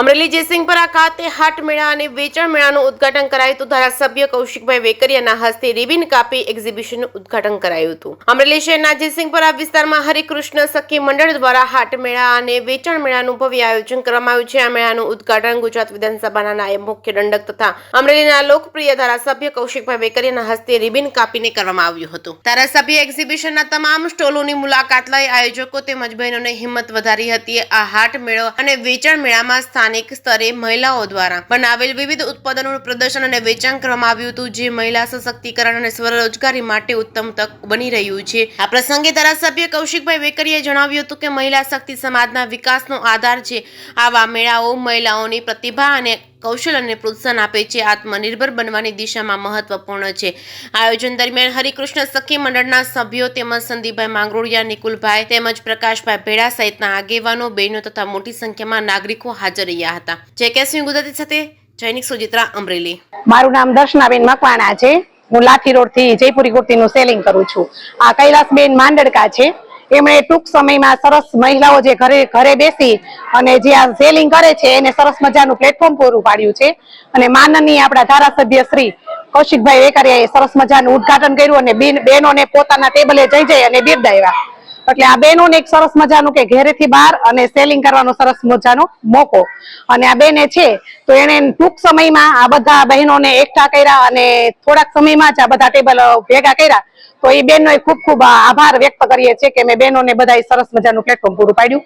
અમરેલી જયસિંહપુરા ખાતે હાટ મેળા અને વેચાણ મેળાનું ઉદ્ઘાટન કરાયું હતું। ધારાસભ્ય કૌશિકભાઈ વેકરિયાના હસ્તે રિબિન કાપી એક્ઝિબિશનનું ઉદ્ઘાટન કરાયું હતું। અમરેલી શહેરના જયસિંહપુરા વિસ્તારમાં હરિકૃષ્ણ સખી મંડળ દ્વારા હાટ મેળા અને વેચાણ મેળાનું ભવ્ય આયોજન કરવામાં આવ્યું છે। આ મેળાનું ઉદ્ઘાટન ગુજરાત વિધાનસભાના નાયબ મુખ્ય દંડક તથા અમરેલીના લોકપ્રિય ધારાસભ્ય કૌશિકભાઈ વેકરિયાના હસ્તે રિબિન કાપીને કરવામાં આવ્યું હતું। ધારાસભ્ય એક્ઝિબિશનના તમામ સ્ટોલોની મુલાકાત લઈ આયોજકો તેમજ બહેનોને હિંમત વધારી હતી। આ હાટ મેળો અને વેચાણ મેળામાં સ્થાનિક સ્તરે મહિલાઓ દ્વારા બનાવેલ વિવિધ ઉત્પાદનોનું પ્રદર્શન અને વેચાણ કરવામાં આવ્યું હતું, જે મહિલા સશક્તિકરણ અને સ્વરોજગારી માટે ઉત્તમ તક બની રહ્યું છે। આ પ્રસંગે ધારાસભ્ય કૌશિકભાઈ વેકરિયાએ જણાવ્યું હતું કે મહિલા શક્તિ સમાજના વિકાસનો આધાર છે। આવા મેળાઓ મહિલાઓની પ્રતિભા અને કૌશલ્યને પ્રોત્સાહન આપે છે, આત્મનિર્ભર બનવાની દિશામાં મહત્વપૂર્ણ છે। આયોજન દરમિયાન હરિકૃષ્ણ સખી મંડળના સભ્યો તેમજ સંદીપભાઈ માંગરોળિયા, નિકુલભાઈ તેમજ પ્રકાશભાઈ ભેડા સહિતના આગેવાનો, બહેનો તથા મોટી સંખ્યામાં નાગરિકો હાજર રહ્યા હતા। જેકેસી ગુજરાતી સાથે જૈનિક સુજિત્રા, અમરેલી। મારું નામ દર્શનાબેન મકવાણા છે। હું લાઠી રોડ થી જયપુરી કુર્તીનું સેલિંગ કરું છું। આ કૈલાસબેન માંડડકા છે। એમણે ટૂંક સમયમાં સરસ મહિલાઓ જે ઘરે બેસી અને જે આ સેલિંગ કરે છે એને સરસ મજાનું પ્લેટફોર્મ પૂરું પાડ્યું છે। અને માનનીય આપણા ધારાસભ્ય શ્રી કૌશિકભાઈ વેકરિયાએ સરસ મજાનું ઉદ્ઘાટન કર્યું અને બહેનોને પોતાના ટેબલે જઈ અને બિરદાવ્યા। એટલે આ બહેનોને એક સરસ મજાનું કે ઘરેથી બહાર અને સેલિંગ કરવાનો સરસ મજાનો મોકો, અને આ બેને છે તો એને ટૂંક સમયમાં આ બધા બહેનોને એકઠા કર્યા અને થોડાક સમયમાં જ આ બધા ટેબલ ભેગા કર્યા। તો એ બેનનો ખૂબ ખૂબ આભાર વ્યક્ત કરીએ છીએ કે મેં બહેનોને બધા સરસ મજાનું પ્લેટફોર્મ પૂરું પાડ્યું।